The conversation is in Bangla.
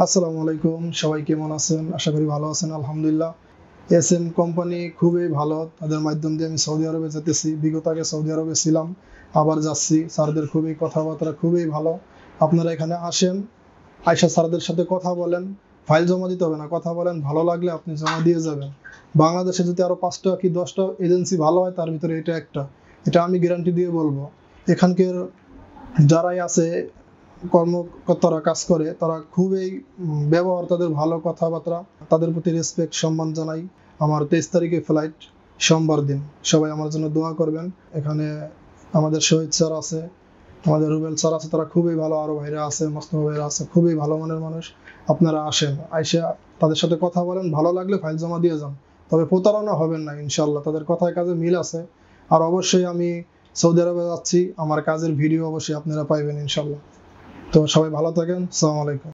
আসসালামু আলাইকুম, সবাই কেমন আছেন? আশা করি ভালো আছেন। আলহামদুলিল্লাহ। এসএম কোম্পানি খুবই ভালো। তাদের মাধ্যম দিয়ে আমি সৌদি আরবে যেতেছি। বিগত আগে সৌদি আরবে ছিলাম, আবার যাচ্ছি। স্যারদের খুবই কথাবার্তা খুবই ভালো। আপনারা এখানে আসেন, আয়শা স্যারদের সাথে কথা বলেন। ফাইল জমা দিতে হবে না, কথা বলেন, ভালো লাগলে আপনি জমা দিয়ে যাবেন। বাংলাদেশে যদি আরো 5টা কি 10টা এজেন্সি ভালো হয়, তার ভিতরে এটা একটা। এটা আমি গ্যারান্টি দিয়ে বলবো। এখানকার যারাই আছে, কর্মকর্তারা কাজ করে, তারা খুবই ব্যবহার, তাদের ভালো, কথাবার্তা, তাদের প্রতি রেসপেক্ট, সম্মান জানাই। আমার 23 তারিখে ফ্লাইট, সোমবার দিন। সবাই আমার জন্য দোয়া করবেন। এখানে আমাদের শহীদ স্যার আছে, আমাদের রুবেল স্যার আছে, তারা খুবই ভালো। আরো ভাইরা আছে, মোস্তফা ভাইরা আছে, খুবই ভালো মানের মানুষ। আপনারা আসেন, আইসা তাদের সাথে কথা বলেন, ভালো লাগলে ফাইল জমা দিয়ে যান। তবে প্রতারণা হবেন না ইনশাল্লাহ, তাদের কথায় কাজে মিল আছে। আর অবশ্যই আমি সৌদি আরবে যাচ্ছি, আমার কাজের ভিডিও অবশ্যই আপনারা পাইবেন ইনশাল্লাহ। তো সবাই ভালো থাকেন। আসসালামু আলাইকুম।